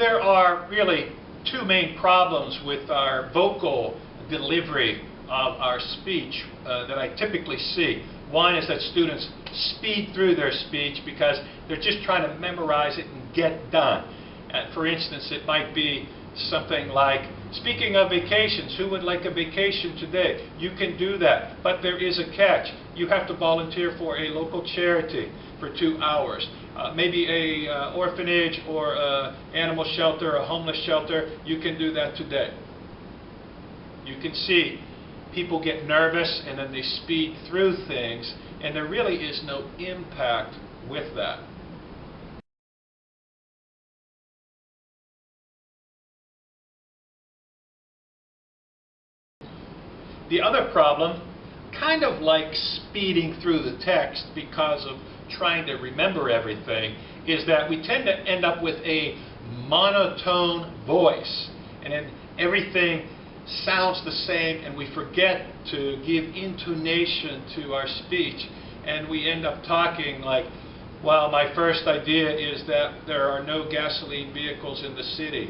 There are really two main problems with our vocal delivery of our speech that I typically see. One is that students speed through their speech because they're just trying to memorize it and get done. For instance, it might be something like, speaking of vacations, who would like a vacation today? You can do that, but there is a catch. You have to volunteer for a local charity for 2 hours. Maybe a orphanage or a animal shelter, a homeless shelter. You can do that today. You can see people get nervous and then they speed through things, and there really is no impact with that. The other problem, kind of like speeding through the text because of trying to remember everything, is that we tend to end up with a monotone voice, and then everything sounds the same, and we forget to give intonation to our speech, and we end up talking like, well, my first idea is that there are no gasoline vehicles in the city,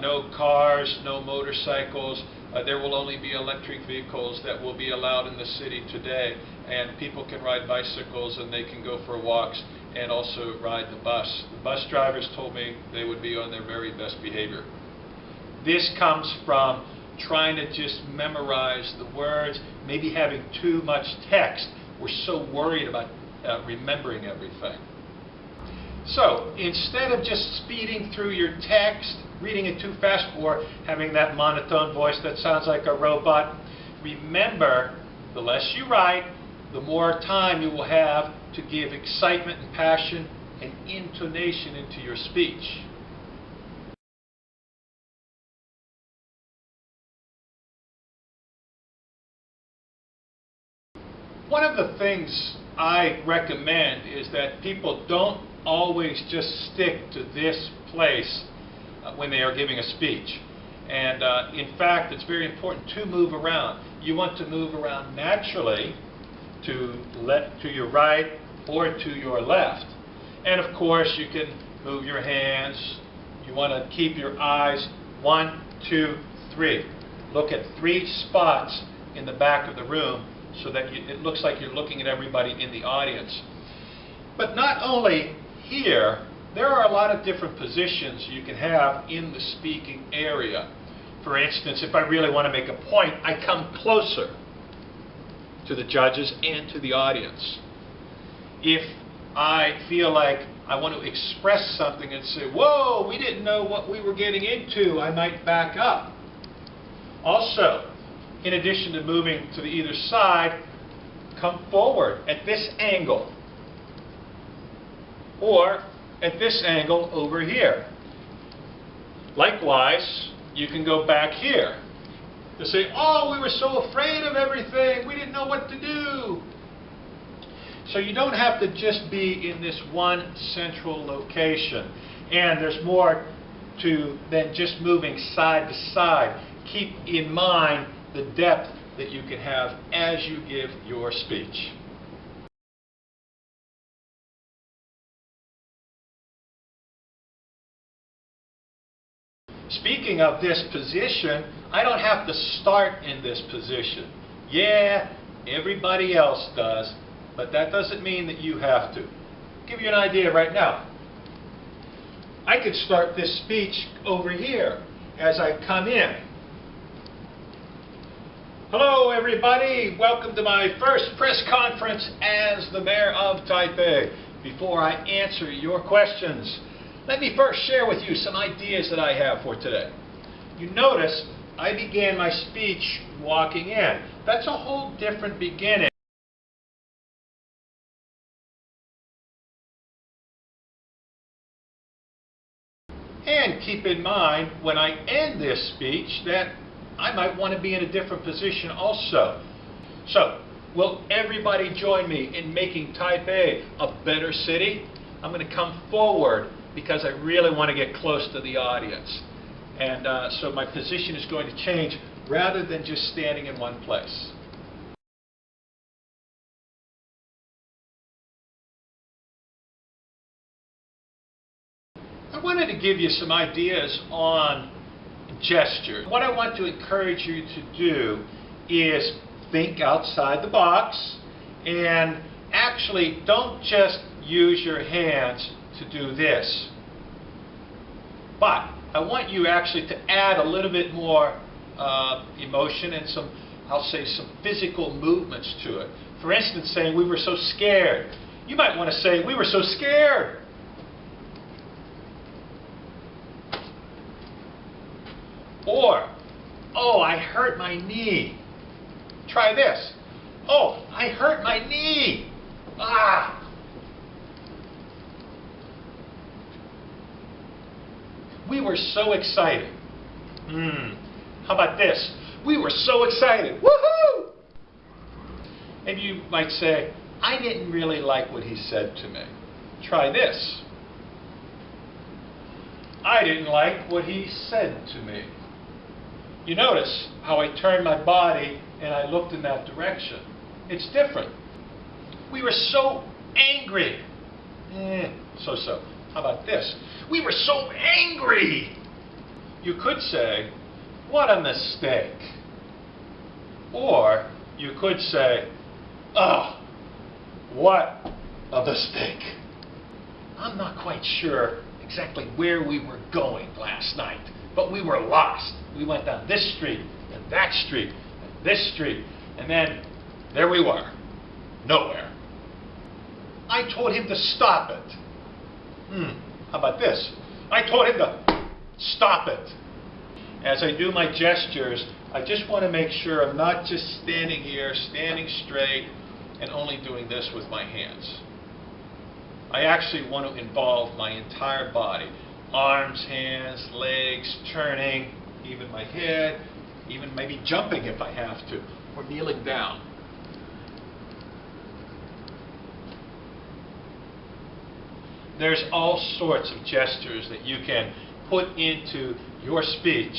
no cars, no motorcycles. There will only be electric vehicles that will be allowed in the city today, and people can ride bicycles and they can go for walks and also ride the bus. The bus drivers told me they would be on their very best behavior. This comes from trying to just memorize the words, maybe having too much text. We're so worried about remembering everything. So instead of just speeding through your text, reading it too fast, or having that monotone voice that sounds like a robot, remember, the less you write, the more time you will have to give excitement and passion and intonation into your speech. One of the things I recommend is that people don't always just stick to this place when they are giving a speech. And in fact, it's very important to move around. You want to move around naturally to your right or to your left. And of course, you can move your hands. You want to keep your eyes 1, 2, 3. Look at 3 spots in the back of the room so that it looks like you're looking at everybody in the audience. But not only here, there are a lot of different positions you can have in the speaking area. For instance, if I really want to make a point, I come closer to the judges and to the audience. If I feel like I want to express something and say, whoa, we didn't know what we were getting into, I might back up. Also, in addition to moving to the either side, come forward at this angle, or at this angle over here. Likewise, you can go back here to say, oh, we were so afraid of everything, we didn't know what to do. So you don't have to just be in this one central location. And there's more to than just moving side to side. Keep in mind the depth that you can have as you give your speech. Speaking of this position, I don't have to start in this position. Yeah, everybody else does, but that doesn't mean that you have to. I'll give you an idea right now. I could start this speech over here as I come in. Hello everybody, welcome to my first press conference as the mayor of Taipei. Before I answer your questions, let me first share with you some ideas that I have for today. You notice I began my speech walking in. That's a whole different beginning. And keep in mind, when I end this speech, that I might want to be in a different position also. So, will everybody join me in making Taipei a better city? I'm going to come forward because I really want to get close to the audience. And so my position is going to change rather than just standing in one place. wanted to give you some ideas on gesture. What I want to encourage you to do is think outside the box and actually don't just use your hands to do this. But I want you actually to add a little bit more emotion and some, I'll say, some physical movements to it. For instance, saying we were so scared. You might want to say we were so scared. Or, oh, I hurt my knee. Try this. Oh, I hurt my knee. Ah. We were so excited. How about this? We were so excited. Woohoo! Maybe you might say, I didn't really like what he said to me. Try this. I didn't like what he said to me. You notice how I turned my body and I looked in that direction. It's different. We were so angry. So-so. How about this? We were so angry. You could say, what a mistake. Or you could say, oh, what a mistake. I'm not quite sure exactly where we were going last night, but we were lost. We went down this street, and that street, and this street, and then there we were. Nowhere. I told him to stop it. How about this? I told him to stop it. As I do my gestures, I just want to make sure I'm not just standing here, standing straight, and only doing this with my hands. I actually want to involve my entire body. Arms, hands, legs, turning, even my head, even maybe jumping if I have to, or kneeling down. There's all sorts of gestures that you can put into your speech